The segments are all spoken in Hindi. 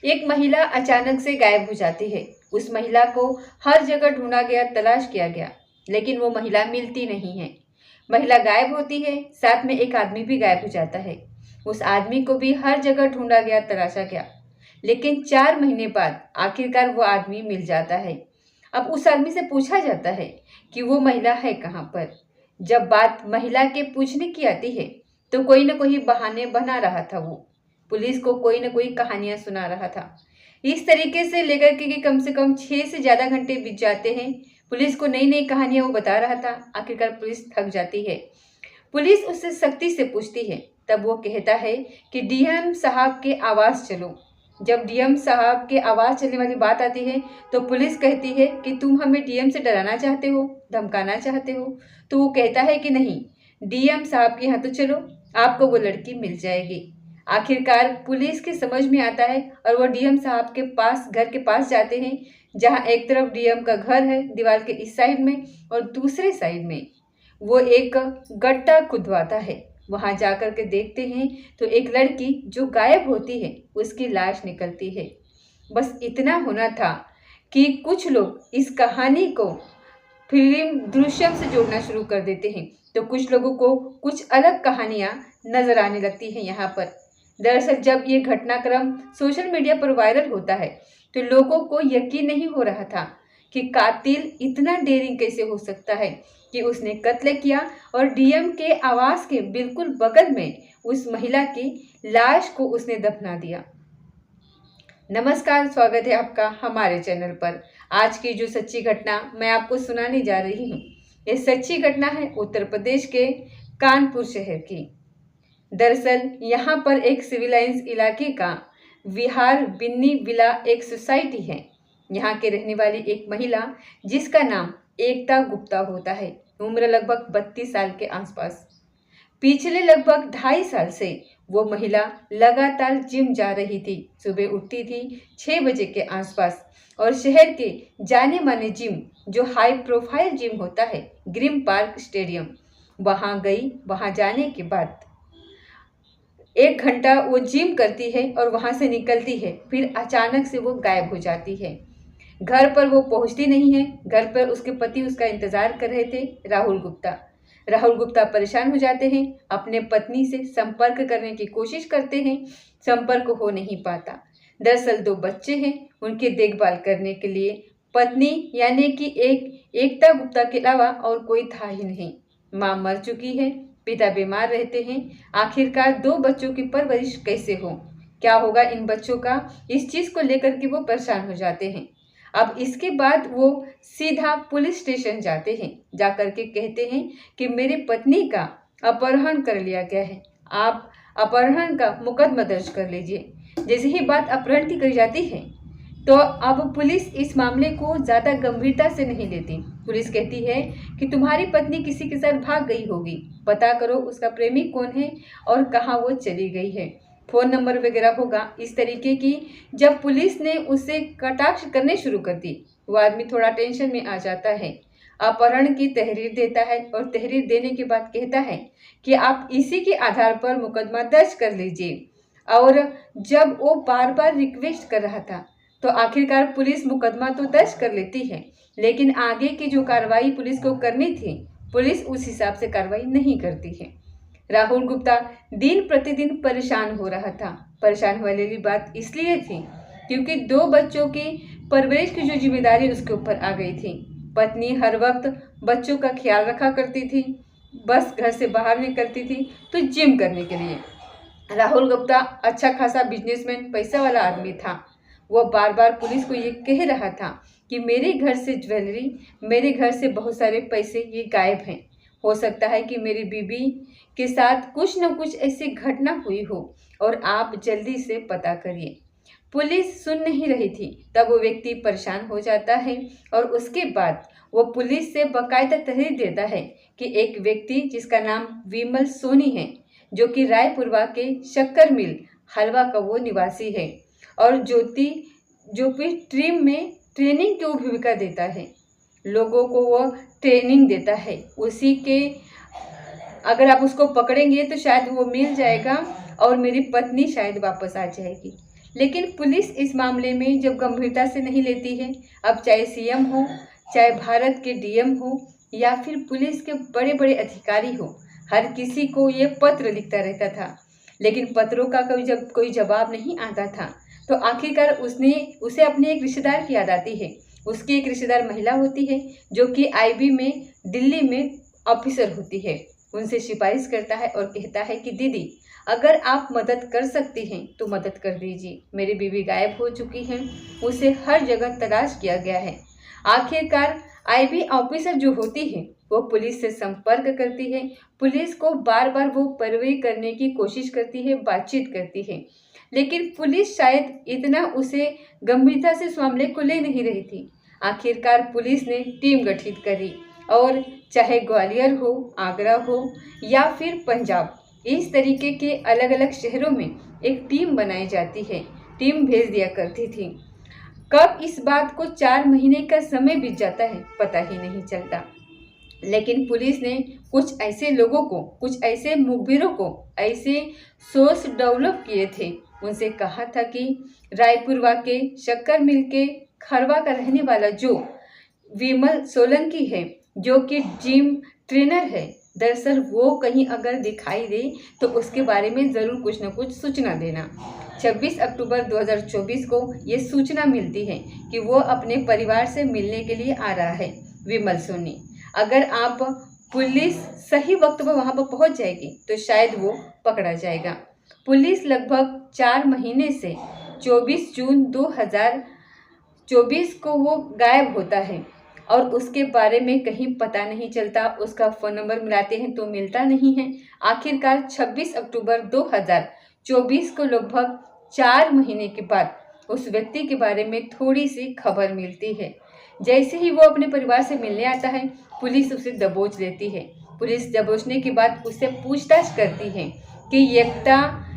एक महिला अचानक से गायब हो जाती है। उस महिला को हर जगह ढूंढा गया, तलाश किया गया, लेकिन वो महिला मिलती नहीं है। महिला गायब होती है, साथ में एक आदमी भी गायब हो जाता है। उस आदमी को भी हर जगह ढूंढा गया, तलाशा गया, लेकिन 4 महीने बाद आखिरकार वो आदमी मिल जाता है। अब उस आदमी से पूछा जाता है कि वो महिला है कहाँ पर। जब बात महिला के पूछने की आती है तो कोई न कोई बहाने बना रहा था। वो पुलिस को कोई न कोई कहानियां सुना रहा था। इस तरीके से लेकर के कि कम से कम 6 से ज़्यादा घंटे बीत जाते हैं। पुलिस को नई नई कहानियां वो बता रहा था। आखिरकार पुलिस थक जाती है। पुलिस उससे सख्ती से पूछती है, तब वो कहता है कि डीएम साहब के आवास चलो। जब डीएम साहब के आवास चलने वाली बात आती है तो पुलिस कहती है कि तुम हमें डीएम से डराना चाहते हो, धमकाना चाहते हो। तो वो कहता है कि नहीं, डीएम साहब के यहाँ तो चलो, आपको वो लड़की मिल जाएगी। आखिरकार पुलिस के समझ में आता है और वो डीएम साहब के पास, घर के पास जाते हैं, जहाँ एक तरफ डीएम का घर है दीवार के इस साइड में, और दूसरे साइड में वो एक गड्ढा खुदवाता है। वहां जाकर के देखते हैं तो एक लड़की जो गायब होती है उसकी लाश निकलती है। बस इतना होना था कि कुछ लोग इस कहानी को फिल्म दृश्यम से जोड़ना शुरू कर देते हैं, तो कुछ लोगों को कुछ अलग कहानियां नजर आने लगती हैं यहाँ पर। दरअसल जब ये घटनाक्रम सोशल मीडिया पर वायरल होता है तो लोगों को यकीन नहीं हो रहा था कि कातिल इतना डेयरिंग कैसे हो सकता है कि उसने कत्ल किया और डीएम के आवास के बिल्कुल बगल में उस महिला की लाश को उसने दफना दिया। नमस्कार, स्वागत है आपका हमारे चैनल पर। आज की जो सच्ची घटना मैं आपको सुनाने जा रही हूँ, ये सच्ची घटना है उत्तर प्रदेश के कानपुर शहर की। दरअसल यहाँ पर एक सिविलाइंस इलाके का विहार बिन्नी विला एक सोसाइटी है। यहाँ के रहने वाली एक महिला जिसका नाम एकता गुप्ता होता है, उम्र लगभग 32 साल के आसपास। पिछले लगभग 2.5 साल से वो महिला लगातार जिम जा रही थी। सुबह उठती थी 6 बजे के आसपास और शहर के जाने माने जिम, जो हाई प्रोफाइल जिम होता है, ग्रीन पार्क स्टेडियम, वहाँ गई। वहाँ जाने के बाद 1 घंटा वो जिम करती है और वहाँ से निकलती है। फिर अचानक से वो गायब हो जाती है। घर पर वो पहुँचती नहीं है। घर पर उसके पति उसका इंतजार कर रहे थे, राहुल गुप्ता। राहुल गुप्ता परेशान हो जाते हैं, अपने पत्नी से संपर्क करने की कोशिश करते हैं, संपर्क हो नहीं पाता। दरअसल 2 बच्चे हैं, उनकी देखभाल करने के लिए पत्नी यानी कि एकता गुप्ता के अलावा और कोई था ही नहीं। माँ मर चुकी है, पिता बीमार रहते हैं। आखिरकार 2 बच्चों की परवरिश कैसे हो, क्या होगा इन बच्चों का, इस चीज़ को लेकर के वो परेशान हो जाते हैं। अब इसके बाद वो सीधा पुलिस स्टेशन जाते हैं। जाकर के कहते हैं कि मेरी पत्नी का अपहरण कर लिया गया है, आप अपहरण का मुकदमा दर्ज कर लीजिए। जैसे ही बात अपहरण की करी जाती है तो अब पुलिस इस मामले को ज़्यादा गंभीरता से नहीं लेती। पुलिस कहती है कि तुम्हारी पत्नी किसी के साथ भाग गई होगी, पता करो उसका प्रेमी कौन है और कहाँ वो चली गई है, फ़ोन नंबर वगैरह होगा। इस तरीके की जब पुलिस ने उसे कटाक्ष करने शुरू कर दी, वो आदमी थोड़ा टेंशन में आ जाता है, अपहरण की तहरीर देता है और तहरीर देने के बाद कहता है कि आप इसी के आधार पर मुकदमा दर्ज कर लीजिए। और जब वो बार बार रिक्वेस्ट कर रहा था तो आखिरकार पुलिस मुकदमा तो दर्ज कर लेती है, लेकिन आगे की जो कार्रवाई पुलिस को करनी थी, पुलिस उस हिसाब से कार्रवाई नहीं करती है। राहुल गुप्ता दिन प्रतिदिन परेशान हो रहा था। परेशान होने वाली बात इसलिए थी क्योंकि 2 बच्चों की परवरिश की जो जिम्मेदारी उसके ऊपर आ गई थी। पत्नी हर वक्त बच्चों का ख्याल रखा करती थी, बस घर से बाहर निकलती थी तो जिम करने के लिए। राहुल गुप्ता अच्छा खासा बिजनेसमैन, पैसा वाला आदमी था। वो बार बार पुलिस को ये कह रहा था कि मेरे घर से ज्वेलरी, मेरे घर से बहुत सारे पैसे ये गायब हैं। हो सकता है कि मेरी बीबी के साथ कुछ न कुछ ऐसी घटना हुई हो और आप जल्दी से पता करिए। पुलिस सुन नहीं रही थी। तब वो व्यक्ति परेशान हो जाता है और उसके बाद वो पुलिस से बाकायदा तहरीर देता है कि एक व्यक्ति जिसका नाम विमल सोनी है, जो कि रायपुरवा के शक्कर मिल हलवा का वो निवासी है, और ज्योति जो कि टीम में ट्रेनिंग की भूमिका देता है, लोगों को वो ट्रेनिंग देता है। उसी के अगर आप उसको पकड़ेंगे तो शायद वो मिल जाएगा और मेरी पत्नी शायद वापस आ जाएगी। लेकिन पुलिस इस मामले में जब गंभीरता से नहीं लेती है, अब चाहे सीएम हो, चाहे भारत के डीएम हो या फिर पुलिस के बड़े बड़े अधिकारी हो, हर किसी को ये पत्र लिखता रहता था, लेकिन पत्रों का जब कोई जवाब नहीं आता था, तो आखिरकार उसे अपने एक रिश्तेदार की याद आती है। उसकी एक रिश्तेदार महिला होती है जो कि आईबी में दिल्ली में ऑफिसर होती है। उनसे सिफारिश करता है और कहता है कि दीदी, अगर आप मदद कर सकती हैं तो मदद कर दीजिए। मेरी बीवी गायब हो चुकी है, उसे हर जगह तलाश किया गया है। आखिरकार आईबी ऑफिसर जो होती है वो पुलिस से संपर्क करती है। पुलिस को बार बार वो पैरवी करने की कोशिश करती है, बातचीत करती है, लेकिन पुलिस शायद इतना उसे गंभीरता से इस मामले को ले नहीं रही थी। आखिरकार पुलिस ने टीम गठित करी और चाहे ग्वालियर हो, आगरा हो या फिर पंजाब, इस तरीके के अलग अलग शहरों में एक टीम बनाई जाती है, टीम भेज दिया करती थी। कब इस बात को 4 महीने का समय बीत जाता है पता ही नहीं चलता। लेकिन पुलिस ने कुछ ऐसे लोगों को, कुछ ऐसे मुखबिरों को ऐसे सोर्स डेवलप किए थे, उनसे कहा था कि रायपुरवा के शक्कर मिल के खरवा का रहने वाला जो विमल सोलंकी है, जो कि जिम ट्रेनर है, दरअसल वो कहीं अगर दिखाई दे तो उसके बारे में ज़रूर कुछ न कुछ सूचना देना। 26 अक्टूबर 2024 को ये सूचना मिलती है कि वो अपने परिवार से मिलने के लिए आ रहा है, विमल सोनी। अगर आप पुलिस सही वक्त पर वहाँ पर पहुँच जाएगी तो शायद वो पकड़ा जाएगा। पुलिस लगभग 4 महीने से 24 जून 2024 को वो गायब होता है और उसके बारे में कहीं पता नहीं चलता। उसका फ़ोन नंबर मिलाते हैं तो मिलता नहीं है। आखिरकार 26 अक्टूबर 2024 को लगभग 4 महीने के बाद उस व्यक्ति के बारे में थोड़ी सी खबर मिलती है। जैसे ही वो अपने परिवार से मिलने आता है, पुलिस उसे दबोच लेती है। पुलिस दबोचने के बाद उससे पूछताछ करती है कि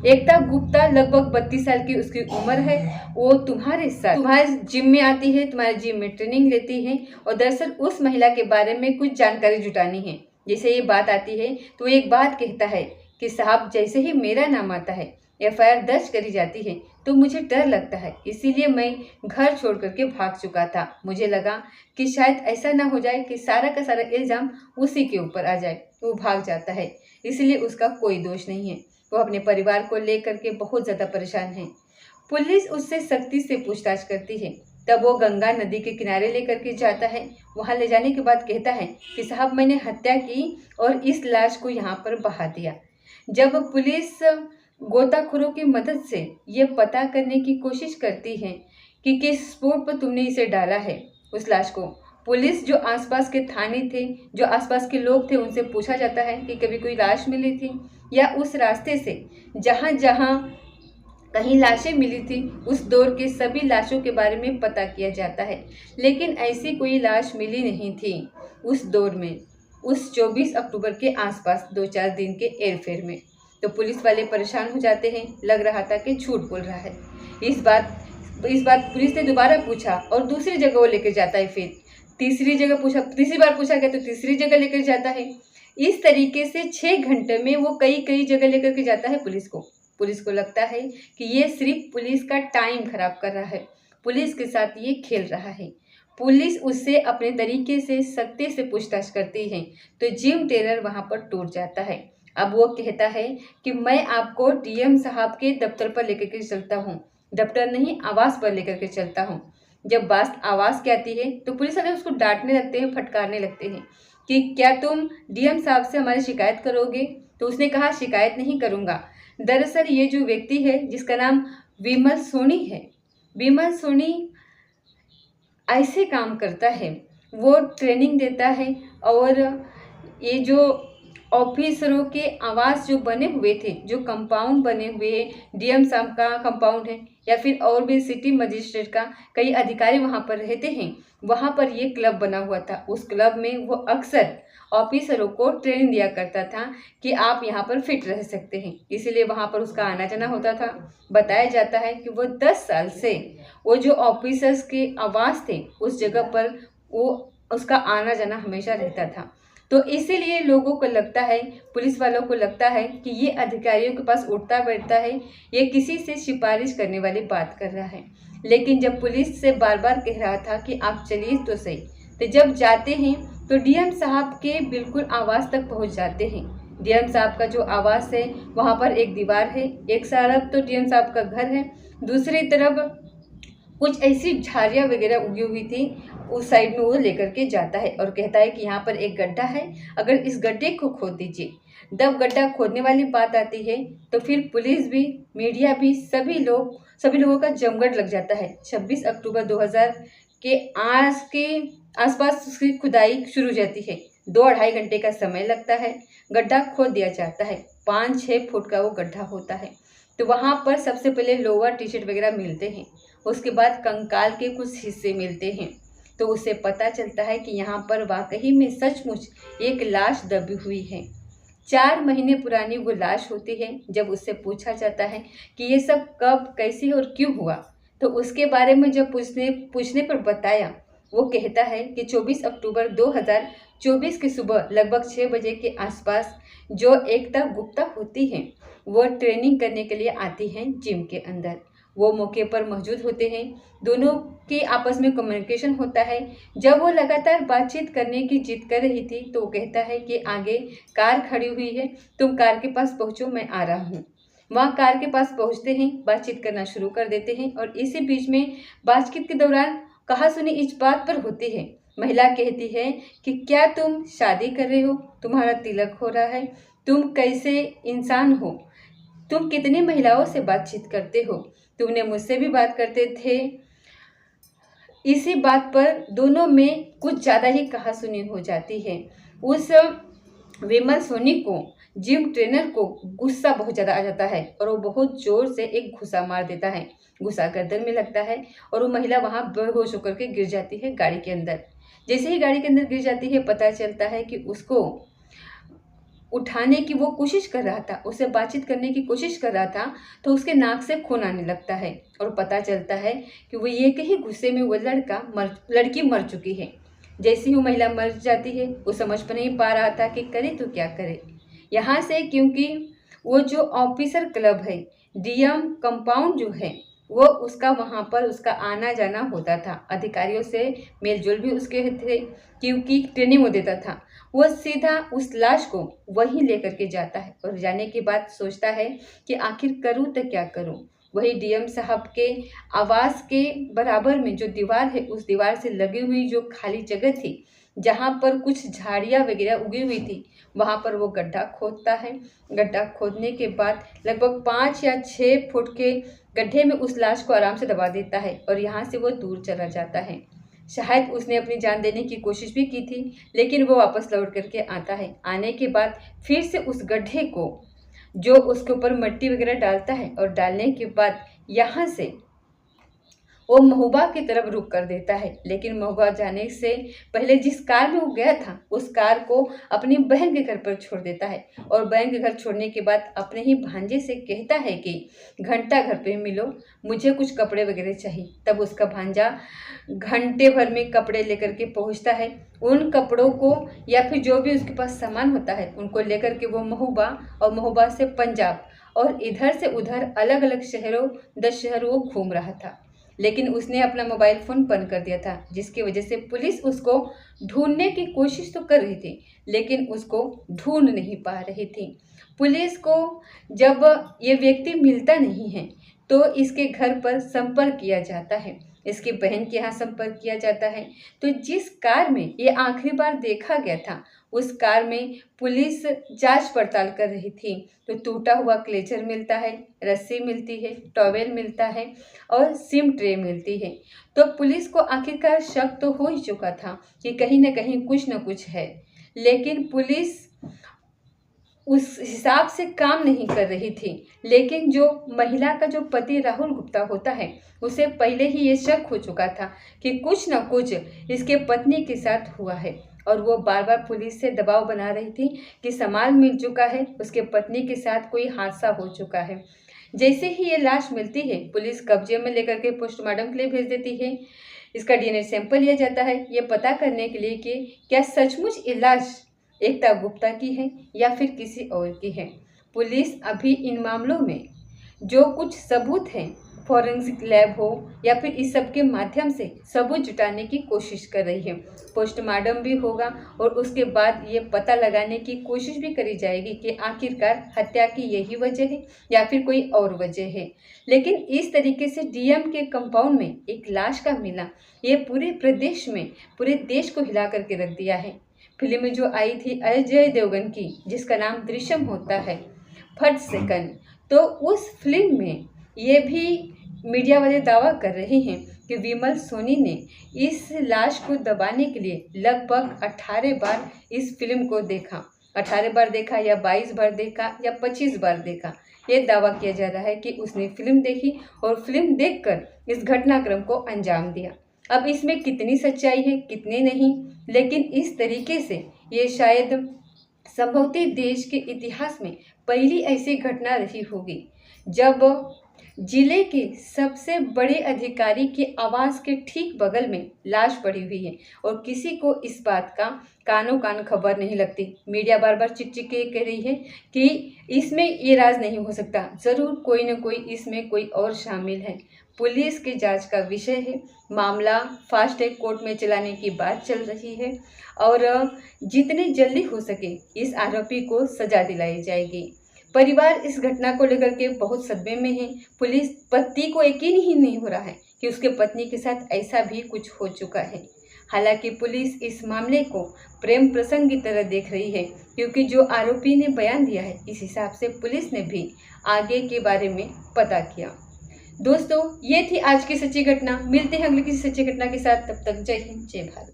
एकता गुप्ता, लगभग 32 साल की उसकी उम्र है, वो तुम्हारे साथ तुम्हारे जिम में आती है, तुम्हारे जिम में ट्रेनिंग लेती है और दरअसल उस महिला के बारे में कुछ जानकारी जुटानी है। जैसे ये बात आती है तो एक बात कहता है कि साहब, जैसे ही मेरा नाम आता है, एफआईआर दर्ज करी जाती है तो मुझे डर लगता है, इसीलिए मैं घर छोड़ करके भाग चुका था। मुझे लगा कि शायद ऐसा ना हो जाए कि सारा का सारा इल्ज़ाम उसी के ऊपर आ जाए। वो भाग जाता है, इसलिए उसका कोई दोष नहीं है। वो अपने परिवार को लेकर के बहुत ज़्यादा परेशान है। पुलिस उससे सख्ती से पूछताछ करती है। तब वो गंगा नदी के किनारे लेकर के जाता है। वहाँ ले जाने के बाद कहता है कि साहब, मैंने हत्या की और इस लाश को यहाँ पर बहा दिया। जब पुलिस गोताखोरों की मदद से ये पता करने की कोशिश करती है कि किस स्पॉट पर तुमने इसे डाला है, उस लाश को, पुलिस जो आसपास के थाने थे, जो आसपास के लोग थे, उनसे पूछा जाता है कि कभी कोई लाश मिली थी या उस रास्ते से जहाँ जहाँ कहीं लाशें मिली थी उस दौर के सभी लाशों के बारे में पता किया जाता है। लेकिन ऐसी कोई लाश मिली नहीं थी उस दौर में, उस 24 अक्टूबर के आसपास 2-4 दिन के एरफेर में। तो पुलिस वाले परेशान हो जाते हैं, लग रहा था कि झूठ बोल रहा है। इस बात पुलिस ने दोबारा पूछा और दूसरी जगह वो लेकर जाता है। फिर तीसरी बार पूछा गया तो तीसरी जगह लेकर जाता है। इस तरीके से 6 घंटे में वो कई जगह लेकर के जाता है पुलिस को। पुलिस को लगता है कि ये सिर्फ पुलिस का टाइम खराब कर रहा है, पुलिस के साथ ये खेल रहा है। पुलिस उससे अपने तरीके से सख्ती से पूछताछ करती है तो जिम ट्रेनर वहाँ पर टूट जाता है। अब वो कहता है कि मैं आपको डीएम साहब के दफ्तर पर लेकर के चलता हूँ, दफ्तर नहीं, आवास पर लेकर के चलता हूँ। जब बात आवास की आती है तो पुलिस वाले उसको डांटने लगते हैं, फटकारने लगते हैं कि क्या तुम डीएम साहब से हमारी शिकायत करोगे? तो उसने कहा, शिकायत नहीं करूँगा। दरअसल ये जो व्यक्ति है जिसका नाम विमल सोनी है, विमल सोनी ऐसे काम करता है, वो ट्रेनिंग देता है और ये जो ऑफिसरों के आवास जो बने हुए थे, जो कंपाउंड बने हुए, डीएम साहब का कंपाउंड है या फिर और भी सिटी मजिस्ट्रेट का कई अधिकारी वहाँ पर रहते हैं, वहाँ पर ये क्लब बना हुआ था। उस क्लब में वो अक्सर ऑफिसरों को ट्रेनिंग दिया करता था कि आप यहाँ पर फिट रह सकते हैं, इसीलिए वहाँ पर उसका आना जाना होता था। बताया जाता है कि वो 10 साल से वो जो ऑफिसर्स के आवास थे उस जगह पर वो उसका आना जाना हमेशा रहता था। तो इसीलिए लोगों को लगता है, पुलिस वालों को लगता है कि ये अधिकारियों के पास उठता बैठता है, ये किसी से सिफारिश करने वाली बात कर रहा है। लेकिन जब पुलिस से बार बार कह रहा था कि आप चलिए तो सही, तो जब जाते हैं तो डीएम साहब के बिल्कुल आवास तक पहुंच जाते हैं। डीएम साहब का जो आवास है वहां पर एक दीवार है, एक तरफ तो डीएम साहब का घर है, दूसरी तरफ कुछ ऐसी झाड़ियाँ वगैरह उगी हुई थी, उस साइड में वो लेकर के जाता है और कहता है कि यहाँ पर एक गड्ढा है, अगर इस गड्ढे को खोद दीजिए। जब गड्ढा खोदने वाली बात आती है तो फिर पुलिस भी, मीडिया भी, सभी लोगों का जमघट लग जाता है। 26 अक्टूबर 2000 के आसपास उसकी खुदाई शुरू हो जाती है। 2-2.5 घंटे का समय लगता है, गड्ढा खोद दिया जाता है। 5-6 फुट का वो गड्ढा होता है। तो वहाँ पर सबसे पहले लोअर टी शर्ट वगैरह मिलते हैं, उसके बाद कंकाल के कुछ हिस्से मिलते हैं। तो उसे पता चलता है कि यहाँ पर वाकई में सचमुच एक लाश दबी हुई है। 4 महीने पुरानी वो लाश होती है। जब उससे पूछा जाता है कि ये सब कब, कैसे और क्यों हुआ, तो उसके बारे में जब पूछने पर बताया, वो कहता है कि 24 अक्टूबर 2024 की सुबह लगभग 6 बजे के आसपास जो एकता गुप्ता होती हैं, वो ट्रेनिंग करने के लिए आती हैं जिम के अंदर। वो मौके पर मौजूद होते हैं, दोनों के आपस में कम्युनिकेशन होता है। जब वो लगातार बातचीत करने की जिद कर रही थी तो वो कहता है कि आगे कार खड़ी हुई है, तुम कार के पास पहुँचो, मैं आ रहा हूँ। वहाँ कार के पास पहुँचते हैं, बातचीत करना शुरू कर देते हैं और इसी बीच में बातचीत के दौरान कहासुनी इस बात पर होती है। महिला कहती है कि क्या तुम शादी कर रहे हो, तुम्हारा तिलक हो रहा है, तुम कैसे इंसान हो, तुम कितनी महिलाओं से बातचीत करते हो, तुमने मुझसे भी बात करते थे। इसी बात पर दोनों में कुछ ज़्यादा ही कहासुनी हो जाती है। उस विमल सोनी को, जिम ट्रेनर को गुस्सा बहुत ज़्यादा आ जाता है और वो बहुत ज़ोर से एक घुसा मार देता है। घुसा गर्दन में लगता है और वो महिला वहाँ बेहोश होकर के गिर जाती है गाड़ी के अंदर। जैसे ही गाड़ी के अंदर गिर जाती है, पता चलता है कि उसको उठाने की वो कोशिश कर रहा था, उससे बातचीत करने की कोशिश कर रहा था, तो उसके नाक से खून आने लगता है और पता चलता है कि वो ये कहीं गुस्से में वो लड़की मर चुकी है। जैसे ही वो महिला मर जाती है, वो समझ पर नहीं पा रहा था कि करे तो क्या करे। यहाँ से क्योंकि वो जो ऑफिसर क्लब है, डीएम कंपाउंड जो है, वो उसका वहाँ पर उसका आना जाना होता था, अधिकारियों से मेलजोल भी उसके थे क्योंकि ट्रेनिंग वो देता था। वो सीधा उस लाश को वहीं लेकर के जाता है और जाने के बाद सोचता है कि आखिर करूं तो क्या करूं। वही डीएम साहब के आवास के बराबर में जो दीवार है, उस दीवार से लगी हुई जो खाली जगह थी, जहाँ पर कुछ झाड़ियाँ वगैरह उगी हुई थी, वहाँ पर वो गड्ढा खोदता है। गड्ढा खोदने के बाद लगभग 5 या 6 फुट के गड्ढे में उस लाश को आराम से दबा देता है और यहाँ से वो दूर चला जाता है। शायद उसने अपनी जान देने की कोशिश भी की थी, लेकिन वो वापस लौट करके आता है। आने के बाद फिर से उस गड्ढे को, जो उसके ऊपर मिट्टी वगैरह डालता है और डालने के बाद यहाँ से वो महुबा की तरफ रुख कर देता है। लेकिन महुबा जाने से पहले जिस कार में वो गया था, उस कार को अपनी बहन के घर पर छोड़ देता है और बहन के घर छोड़ने के बाद अपने ही भांजे से कहता है कि घंटा घर पे मिलो, मुझे कुछ कपड़े वगैरह चाहिए। तब उसका भांजा घंटे भर में कपड़े लेकर के पहुंचता है। उन कपड़ों को या फिर जो भी उसके पास सामान होता है, उनको लेकर के वो महुबा और महुबा से पंजाब और इधर से उधर अलग अलग शहरों 10 शहर वो घूम रहा था। लेकिन उसने अपना मोबाइल फ़ोन बंद कर दिया था, जिसकी वजह से पुलिस उसको ढूंढने की कोशिश तो कर रही थी, लेकिन उसको ढूंढ नहीं पा रही थी। पुलिस को जब ये व्यक्ति मिलता नहीं है तो इसके घर पर संपर्क किया जाता है, इसकी बहन के यहाँ संपर्क किया जाता है। तो जिस कार में ये आखिरी बार देखा गया था, उस कार में पुलिस जांच पड़ताल कर रही थी। तो टूटा हुआ क्लेचर मिलता है, रस्सी मिलती है, टॉवेल मिलता है और सिम ट्रे मिलती है। तो पुलिस को आखिरकार शक तो हो ही चुका था कि कहीं ना कहीं कुछ न कुछ है, लेकिन पुलिस उस हिसाब से काम नहीं कर रही थी। लेकिन जो महिला का जो पति राहुल गुप्ता होता है, उसे पहले ही ये शक हो चुका था कि कुछ न कुछ इसके पत्नी के साथ हुआ है और वो बार बार पुलिस से दबाव बना रही थी कि सामान मिल चुका है, उसके पत्नी के साथ कोई हादसा हो चुका है। जैसे ही ये लाश मिलती है, पुलिस कब्जे में लेकर के पोस्टमार्टम के लिए भेज देती है। इसका डीएनए सैंपल लिया जाता है, ये पता करने के लिए कि क्या सचमुच ये लाश एकता गुप्ता की है या फिर किसी और की है। पुलिस अभी इन मामलों में जो कुछ सबूत हैं, फॉरेंसिक लैब हो या फिर इस सब के माध्यम से सबूत जुटाने की कोशिश कर रही है। पोस्टमार्टम भी होगा और उसके बाद ये पता लगाने की कोशिश भी करी जाएगी कि आखिरकार हत्या की यही वजह है या फिर कोई और वजह है। लेकिन इस तरीके से डीएम के कंपाउंड में एक लाश का मिलना, ये पूरे प्रदेश में, पूरे देश को हिला करके रख दिया है। फिल्म में जो आई थी अजय देवगन की, जिसका नाम दृश्यम होता है, फट सेकंड, तो उस फिल्म में ये भी मीडिया वाले दावा कर रहे हैं कि विमल सोनी ने इस लाश को दबाने के लिए लगभग 18 बार इस फिल्म को देखा। 18 बार देखा या 22 बार देखा या 25 बार देखा, ये दावा किया जा रहा है कि उसने फिल्म देखी और फिल्म देखकर इस घटनाक्रम को अंजाम दिया। अब इसमें कितनी सच्चाई है, कितने नहीं, लेकिन इस तरीके से ये शायद संभवतः देश के इतिहास में पहली ऐसी घटना रही होगी जब जिले के सबसे बड़े अधिकारी के आवास के ठीक बगल में लाश पड़ी हुई है और किसी को इस बात का कानों कान खबर नहीं लगती। मीडिया बार बार चिक चिक के कह रही है कि इसमें ये राज नहीं हो सकता, ज़रूर कोई न कोई इसमें कोई और शामिल है। पुलिस की जांच का विषय है, मामला फास्ट ट्रैक कोर्ट में चलाने की बात चल रही है और जितने जल्दी हो सके इस आरोपी को सजा दिलाई जाएगी। परिवार इस घटना को लेकर के बहुत सदमे में है। पुलिस पति को यकीन ही नहीं हो रहा है कि उसके पत्नी के साथ ऐसा भी कुछ हो चुका है। हालांकि पुलिस इस मामले को प्रेम प्रसंग की तरह देख रही है, क्योंकि जो आरोपी ने बयान दिया है इस हिसाब से पुलिस ने भी आगे के बारे में पता किया। दोस्तों, ये थी आज की सच्ची घटना। मिलते हैं अगली किसी सच्ची घटना के साथ, तब तक जय हिंद, जय भारत।